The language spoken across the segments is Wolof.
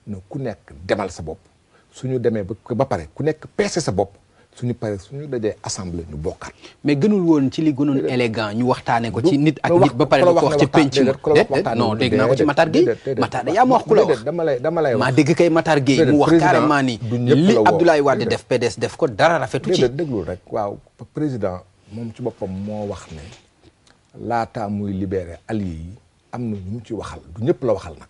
ne ku nekk demal sa bopp suñu demee ba pare ku nekk peese sa bopp suñu paree suñu dajee assemblée ñu bokkaat. mais gënul woon ci li gënoon élégant ñu waxtaanee ko ci nit ak nit ba pare di ko wax ci penc ma non dégg naa ko ci Matar Gueye Matar yaa ma wax ku la wax dama lay wax maa dégg kay Matar Gueye mu wax carrément ni li Abdoulaye Wade def PDS def ko dara rafetu ci. déglul rek waaw président moom ci boppam moo wax ne laataa muy libéré alliés yi am na ñu mu ci waxal du ñëpp la waxal nag.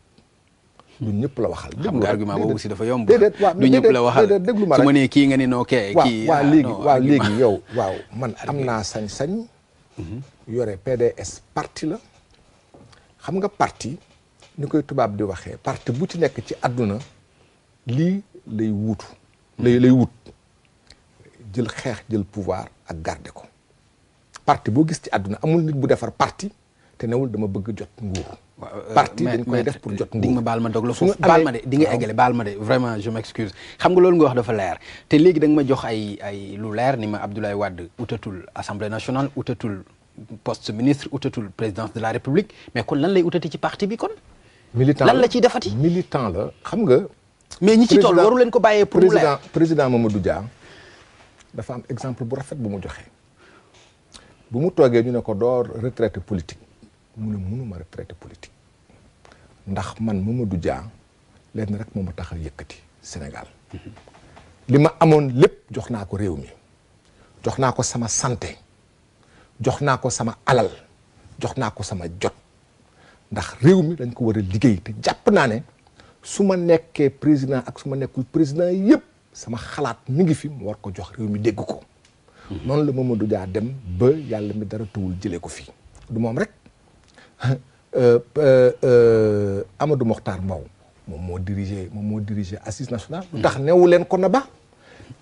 du ñëpp la waxal. xam nga argument boobu aussi dafa yomb. déedéet waaw du ñëpp la waxal déglu ma rek su ma nee kii nga ni noo kee. kii waaw léegi yow waaw man am naa sañ-sañ. yore PDS parti la. xam nga parti ni koy tubaab di waxee parti bu ci nekk ci àdduna lii lay wuutu. lay wut jël xeex jël pouvoir ak garder ko. parti boo gis ci àdduna amul nit bu defar parti te newul dama bëgg jot nguur. parti dañ koy def pour jot nguur. di nga ma baal ma dog la foofu baal ma de di nga eggale baal ma de vraiment je m'excuse xam nga loolu nga wax dafa leer te léegi da nga ma jox ay lu leer ni ma Abdoulaye Wade utatul assemblée nationale utatul poste ministre utatul présidence de la république mais kon lan lay utati ci parti bi kon. militant lan la ciy defati. militant la xam nga. mais ñi ci toll waru leen ko bàyyee pour mu leer. président Mamadou Dia dafa am exemple bu rafet bu mu joxe bu mu toogee ñu ne ko door retraité politique mu ne mënuma retraité politique ndax man Mamadou Dia leen rek moo ma tax a yëkkati Sénégal li ma amoon lépp jox naa ko réew mi jox naa ko sama santé jox naa ko sama alal jox naa ko sama jot ndax réew mi dañ ko war a liggéey te jàpp naa ne su ma nekkee président ak su ma nekkul président yëpp sama xalaat mi ngi fi mu war ko jox réew mi dégg ko noonu la Mamadou Dia dem ba yàlla mi dara tawul jëlee ko fii du moom rek Amadou Mokhtar Mbow moom moo dirigé assise nationale lu tax newu leen ko na ba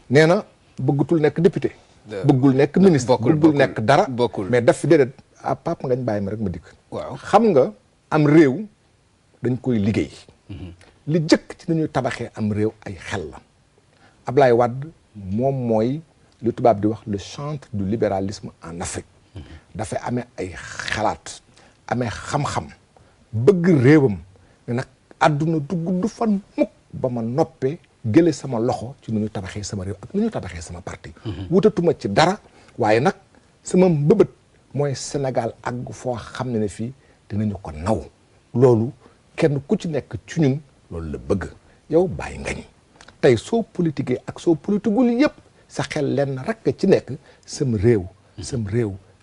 nee na bëggatul nekk député bëggul nekk ministre bëggul nekk dara mais daf fi déedéet ah Pape ngañ bàyyi ma rek ma dikk waaw xam nga am réew dañ koy liggéey li jëkk ci nañuy tabaxee am réew ay xel la Ablaye Wade moom mooy li tubaab di wax le chantre du libéralisme en Afrique dafay amee ay xalaat amee xam-xam bëgg réewam ne nag àdduna du gudd fan mukk ba ma noppee gële sama loxo ci nu ñu tabaxee sama réew ak nu ñu tabaxee sama parti wutatuma ci dara waaye nag sama mbëbët mooy Sénégal àgg foo xam ne fii dinañu ko naw loolu kenn ku ci nekk ci ñun loolu la bëgg yow bàyyi ngañ tey soo politiquee ak soo politiquul yëpp sa xel lenn rek ci nekk sam réew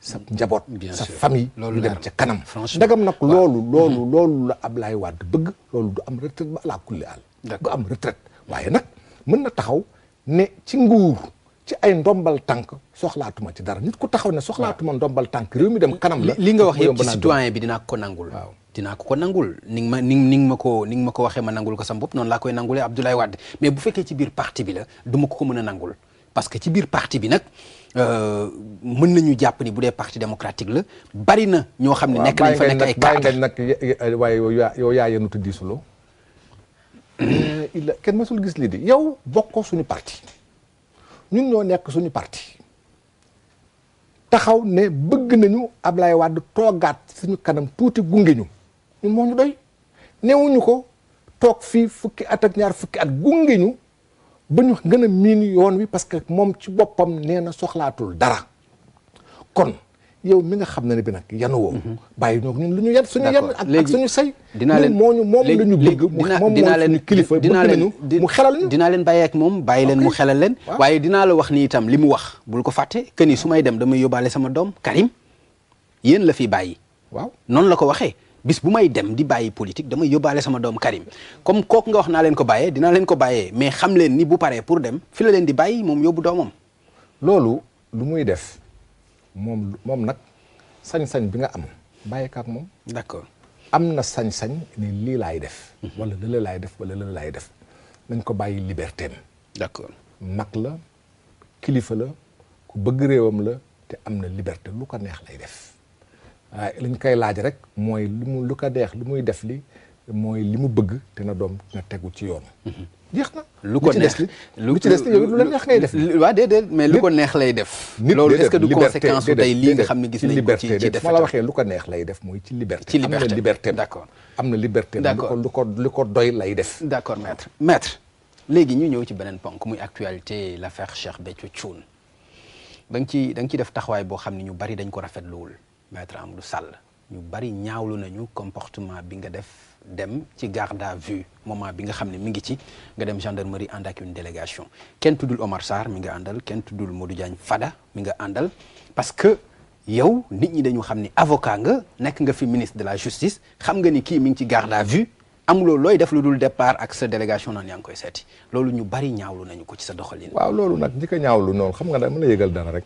sa njaboot sa famille ñu dem ca kanam ndagam nag loolu la Ablaye Wade bëgg loolu du am retraite ba àla kulli àll du am retraite waaye nag mën na taxaw ne ci nguur ci ay ndombal tànk soxlaatuma ci dara nit ku taxaw ne soxlaatuma ndombal tànk réew mi dem kanam la li nga wax yëpp ci citoyen bi dinaa ko nangul waaw dinaa ko nangul ni nga ma ko waxee ma nangul ko sama bopp noonu laa koy nangulee Abdoulaye Wade mais bu fekkee ci biir parti bi la du ma ko mën a nangul parce que ci biir parti bi nag mën nañu jàpp ni bu dee parti démocratique la bari na ñoo xam ne nekk nañ fa nekk ay cadre nag waaye yow yaa yenu tuddi suloo kenn mësul gis lii di yow bokkoo suñu parti ñun ñoo nekk suñu parti taxaw ne bëgg nañu Ablaye Wade toogaat suñu kanam tuuti gunge ñu ñun moo ñu doy newuñu ko toog fii fukki at ak ñaar fukki at gunge ñu ba ñu gën a miin yoon wi parce que moom ci boppam nee na soxlaatul dara kon yow mi nga xam ne bi nag yanu woo bàyyi ñoo ñun lu ñu yan suñu yan ak suñu say dinaa leen moom la ñu bëgg moom mooy suñu kilifa bëgg nañu mu xelal ñu dinaa leen bàyyi ak moom bàyyi leen mu xelal leen waaye dinaa la wax ni itam li mu wax bul ko fàtte que ni su may dem damay yóbbaale sama doom Karim yéen la fi bàyyi waaw noonu la ko waxee bis bu may dem di bàyyi politique damay yóbbaale sama doom Karim comme kooku nga wax naa leen ko bàyyee dinaa leen ko bàyyee mais xam leen ni bu paree pour dem fi la leen di bàyyi moom yóbbu doomam loolu lu muy def moom nag sañ-sañ bi nga am bàyyi ko ak moom d'accord am na sañ-sañ ni lii laay def wala lële laay def wala lële laay def nañ ko bàyyi liberté am d'accord mag la kilifa la ku bëgg réewam la te am na liberté lu ko neex lay def waaye liñ koy laaj rek mooy lu ko neex lu muy def li mooy li mu bëgg te na doom na tegu ci yoon. jeex na. lu ko neex lu ci des yow lu la neex ngay def. waaw déedéet mais lu ko neex lay def. loolu est-ce que du conséquence su tey lii nga xam ne gis nañ ko ci liberté ma la waxee lu ko neex lay def mooy ci liberté. ci liberté am na liberté d'accord. am na liberté. d'accord lu ko doy lay def. d'accord maître léegi ñu ñëw ci beneen ponk muy actualité l'affaire Cheikh Béthio Thioune da nga ci def taxawaay boo xam ne ñu bari dañ ko rafetluwul maître Amadou Sall ñu bari ñaawlu nañu comportement bi nga def dem ci garde à vue moment bi nga xam ne mi ngi ci nga dem gendarmerie ànd ak une délégation kenn tuddul Omar Sarr mi nga àndal kenn tuddul Modou Diagne Fada mi nga àndal parce que yow nit ñi dañu xam ni avocat nga nekk nga fi ministre de la justice xam nga ni kii mi ngi ci garde à vue amuloo looy def lu dul départ ak sa délégation naan yaa ngi koy seeti loolu ñu bari ñaawlu nañu ko ci sa doxalin. waaw loolu nag ñi ko ñaawlu noonu xam nga dama la yëgal dara rek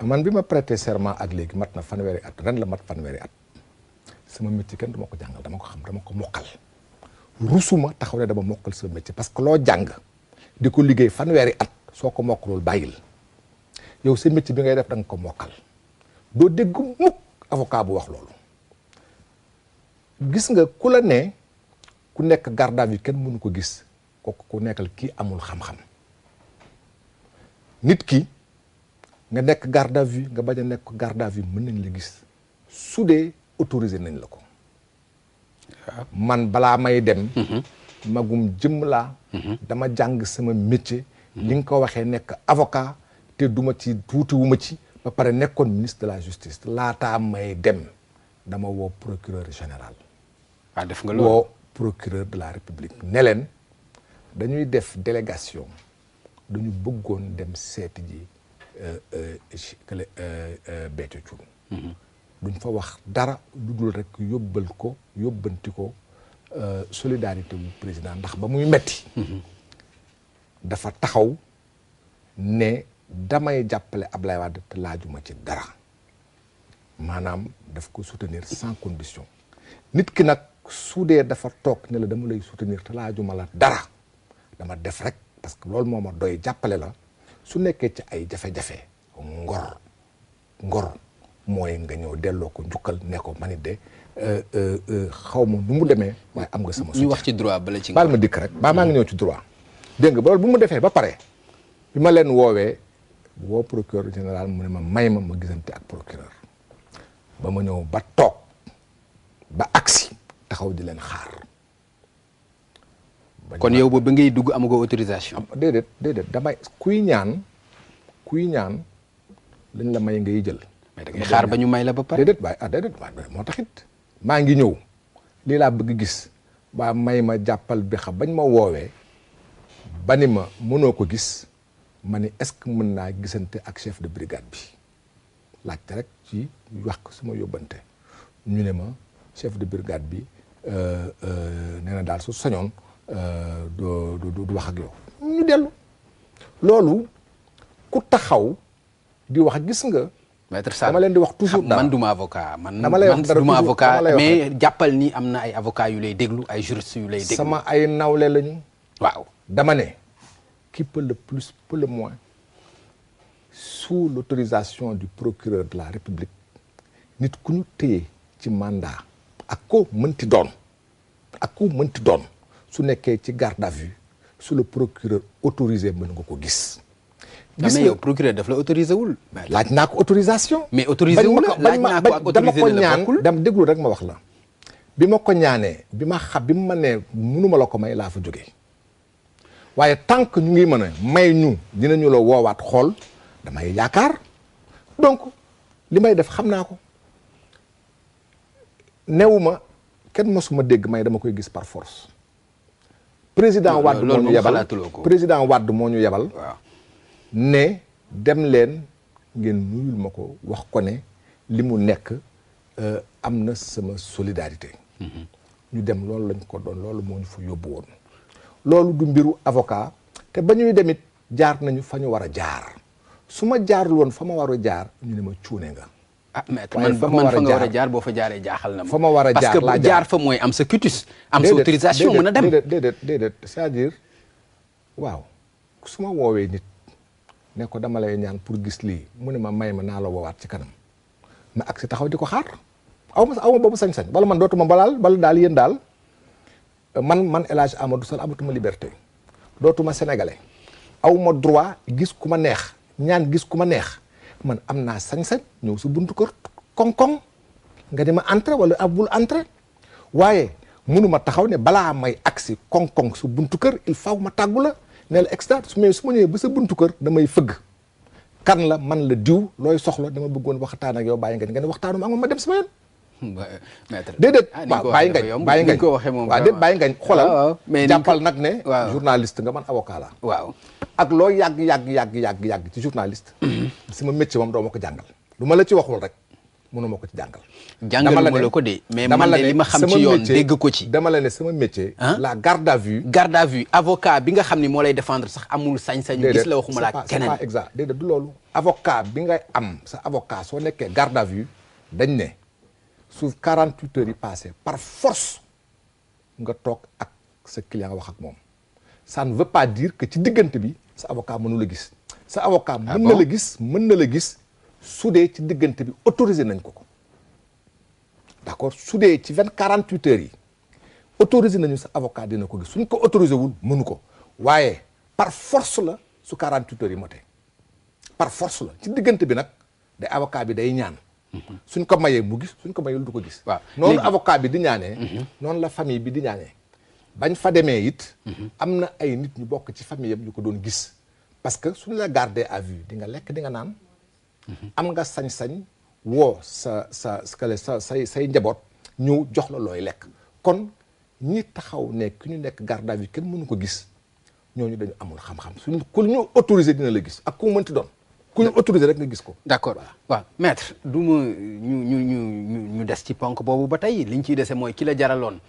man bi ma prêté serment ak léegi mat na fanweeri at ren la mat fanweeri at sama métier kenn du ma ko jàngal dama ko xam dama ko mokkal rusuma taxaw ne dama mokkal sa métier parce que loo jàng di ko liggéey fanweeri at soo ko mokkalul bàyyil yow sa métier bi ngay def da nga ko mokkal doo dégg mukk avocat bu wax loolu. gis nga ku la ne ku nekk garde à vue kenn mënu ko gis kooku ku nekkal kii amul xam-xam nit ki nga nekk garde à vue nga bañ a nekk garde à vue mën nañ la gis su dee autorisé nañ la ko man balaa may dem magum jëmm laa dama jàng sama métier li nga ko waxee nekk avocat te duma ci tuutiwuma ci ba pare nekkoon ministre de la justice laataa may dem dama woo procureur général def nga loolu woo procureur de la république ne leen dañuy def délégation dañu bëggoon dem seeti ji Béthio Thioune duñ fa wax dara lu dul rek yóbbanti ko solidarité wu président ndax ba muy metti dafa taxaw ne damay jàppale Ablaye Wade te laajuma ci dara maanaam daf ko soutenir sans condition nit ki nag su dee dafa toog ne la dama lay soutenir te laajuma la dara dama def rek parce que loolu moo ma doy jàppale la su nekkee ci ay jafe-jafe ngor mooy nga ñëw delloo ko njukkal ne ko man it de xaw ma nu mu demee waaye am nga sama soutien. ñu wax ci droit bala ci. baal ma dikk rek maa ngi ñëw ci droit dégg nga loolu bu mu defee ba pare bi ma leen woowee woo procureur général mu ne ma may ma gisante ak procureur ba ma ñëw ba toog ba agsi taxaw di leen xaar. kon yow ba ngay dugg amagoo autorisation. déedéet damay kuy ñaan lañ la may ngay jël. mais da ngay xaar ba ñu may la ba pare. déedéet waaye moo taxit maa ngi ñëw lii laa bëgg gis ba may ma jàppal bi xam bañ ma woowee ba ni ma mënoo ko gis ma ni est-ce que mën naa gisante ak chef de brigade bi laajte rek ci wax ko suma yóbbante ñu ne ma chef de brigade bi nee na daal su sañoon du wax ak yow ñu dellu loolu ku taxaw di wax gis nga. maître Sall dama leen di wax toujours dara man duma avocat man duma avocat mais jàppal ni am na ay avocats yu lay déglu ay juristes yu lay déglu. sama ay nawle lañu. waaw dama ne qui peut le plus peut le moins sous l'autorisation du procureur de la République nit ku ñu téye ci mandat ak ko mënti doon su nekkee ci garde à vue su le procureur autorisé mën nga ko gis. mais yow procureur daf la autorisé wul. laaj naa ko autorisation. mais autorisé wul la laaj naa ko ak autorisé dama ko ñaan dama déglu rek ma wax la. bi ma ko ñaanee bi ma nee mënuma la ko may laa fa jógee waaye tant que ñu ngi mën a may ñu dinañu la woowaat xool damay yaakaar donc li may def xam naa ko newuma kenn mosuma dégg may dama koy gis par force. président Wade moo ñu yebal président Wade moo ñu yebal. ne dem leen ngeen nuyul ma ko wax ko ne li mu nekk am na sama solidarité. ñu dem loolu lañ ko doon loolu moo ñu fa yóbbu woon. loolu du mbiru avocat te ba ñuy demit jaar nañu fa ñu war a jaar su ma jaarul woon fa ma war a jaar ñu ne ma cuune nga. mais man fa nga war a jaar boo fa jaaree jaaxal na ma. fa ma war a jaar parce que jaar fa mooy am sa cutis. am sa autorisation mën a dem déedéet c'est-à-dire waaw su ma woowee nit. ne ko dama lay ñaan pour gis lii mu ne ma may ma naa la woowaat ci kanam ma ak si taxaw di ko xaar aw ma boobu sañ-sañ wala man dootuma balaal wala daal yéen daal man El Hadj Amadou Sall amatuma liberté dootuma sénégalais aw ma droit gis ku ma neex ñaan gis ku ma neex man am naa sañ-sañ ñëw sa buntu kër koŋ-koŋ nga di ma entré wala abul entré waaye mënuma taxaw ne balaa may agsi koŋ-koŋ sa buntu kër il faut ma tàggu la ne la extra su ma ñëwee ba sa buntu kër damay fëgg kan la man la diw looy soxla dama bëggoon waxtaan ak yow bàyyi nga ne waxtaanu ak ma dem sama yoon. déedéet waaw bàyyi ngañ waaw déet bàyyi ngañ xoolal jàppal nag ne journaliste nga man avocat la waaw ak loo yàgg ci journaliste sama métier moom doo ma ko jàngal lu ma la ci waxul rek mënu ma ko ci jàngal jàngaluma la ko de mais man de li ma xam ci yoon dégg ko ci dama la ne sama métier la garde à vue avocat bi nga xam ni moo lay défendre sax amul sañ-sañu gis la waxuma la keneen c'est pas exact déedéet du loolu avocat bi ngay am sa avocat soo nekkee garde à vue dañ ne su 48 heures yi passé par force nga toog ak sa client wax ak moom ça ne veut pas dire que ci diggante bi sa avocat mënu la gis sa avocat mën na la gis su dee ci diggante bi autorisé nañ ko d'accord su dee ci 48 heures yi autorisé nañu sa avocat dina ko gis suñ ko autorisé wul mënu ko waaye par force la su 48 heures yi motee par force la ci diggante bi nag day avocat bi day ñaan suñ ko mayee mu gis suñ ko mayul du ko gis waaw noonu avocat bi di ñaanee noonu la famille bi di ñaanee bañ fa demee it am na ay nit ñu bokk ci famille yam yu ko doon gis parce que suñu la garder à vue di nga lekk di nga naan am nga sañ-sañ woo say njaboot ñëw jox la looy lekk kon ñi taxaw ne ki ñu nekk garde à vue kenn mënu ko gis ñooñu dañu amul xam-xam suñu ku ñu autorisé dina la gis ak ku mënti doon ku ñu autorisé rek nga gis ko. d'accord waaw maître du ma ñu des ci ponk boobu ba tey liñ ciy dese mooy ki la jaraloon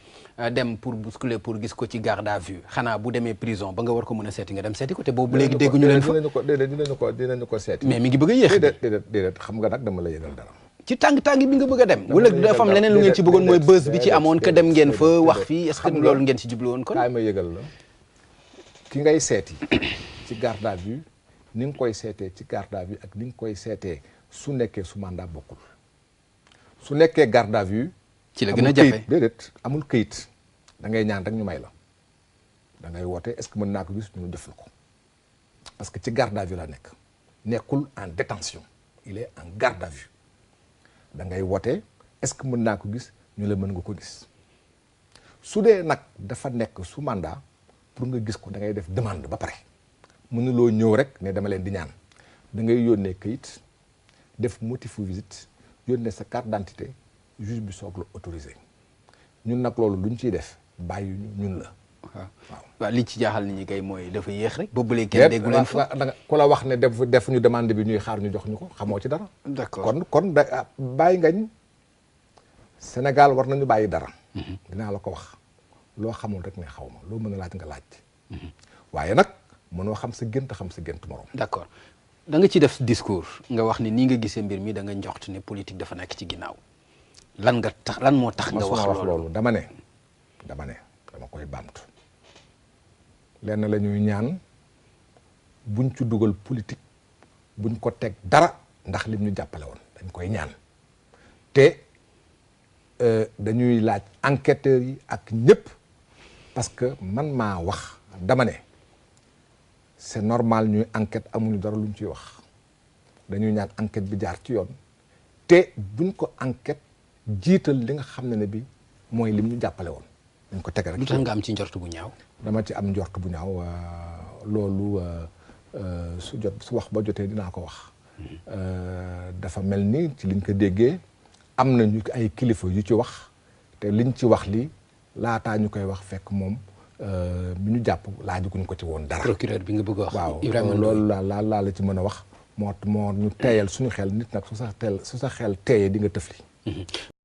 dem pour bousculer pour gis ko ci garde à vue xanaa bu demee prison ba nga war ko mën a seeti nga dem seeti ko te boobu léegi dégguñu leen fa dinañu ko seeti. mais mi ngi bëgg a yéex. déedéet xam nga nag dama la yëgal dara. ci tàng-tàng bi nga bëgg a dem. wala dafa am leneen lu ngeen ci bëggoon mooy buzz bi ci amoon que dem ngeen fa wax fii est-ce que loolu ngeen ci jublu woon kon. kaay ma yëgal la ki ngay seeti ci garde à vue ni nga koy seetee ci garde à vue ak ni nga koy seetee su nekkee su mandat bokkul su nekkee garde à vue ci la gën a jafe déedéet amul këyit da ngay ñaan rek ñu may la da ngay woote est-ce que mën naa ko gis ñu def la ko parce que ci garde à vue la nekkul en détention il est en garde à vue da ngay woote est-ce que mën naa ko gis ñu la mën nga ko gis su dee nag dafa nekk su mandat pour nga gis ko da ngay def demande ba pare mënuloo ñëw rek ne dama leen di ñaan da ngay yónnee kayit def motifu visite yónnee sa carte d'identité juge bi soog la autorisé ñun nag loolu lu ñu ciy def bàyyi ñun la. waaw li ci jaaxal nit ñi kay mooy dafa yéex rek. boobu léegi kenn déggu leen fa ku la wax ne def ñu demande bi ñuy xaar ñu jox ñu ko xamoo ci dara. d'accord kon bàyyi ngañ Sénégal war nañu bàyyi dara. dinaa la ko wax loo xamul rek ne xaw ma loo mën a laaj nga laaj. waaye nag. mënoo xam sa gént morom. d'accord da nga ci def discours nga wax ni nii nga gisee mbir mi da nga njoxt ne politique dafa nekk ci ginnaaw lan moo tax nga wax loolu dama koy baamtu lenn la ñuy ñaan buñ ci dugal politique buñ ko teg dara ndax lim ñu jàppale woon dañ koy ñaan te dañuy laaj enquêteurs yi ak ñëpp parce que man maa wax dama ne c'est normal ñuy enquête amuñu dara luñ ciy wax dañuy ñaan enquête bi jaar ci yoon te buñ ko enquête jiital li nga xam ne bi mooy lim ñu jàppale woon dañ ko teg rek. lu tax nga am ci njort bu ñaaw. dama ci am njort bu ñaaw loolu su wax ba jotee dinaa ko wax. dafa mel ni ci liñ ko déggee am na ñu ay kilifa yu ci wax te liñ ci wax li laataa ñu koy wax fekk moom. bi ñu jàpp laajuguñ ko ci woon dara. procureur bi nga bëgg a wax. waaw loolu laa la ci mën a wax moo ñu teeyal suñu xel nit nag su sa xel teeyee di nga tëfli.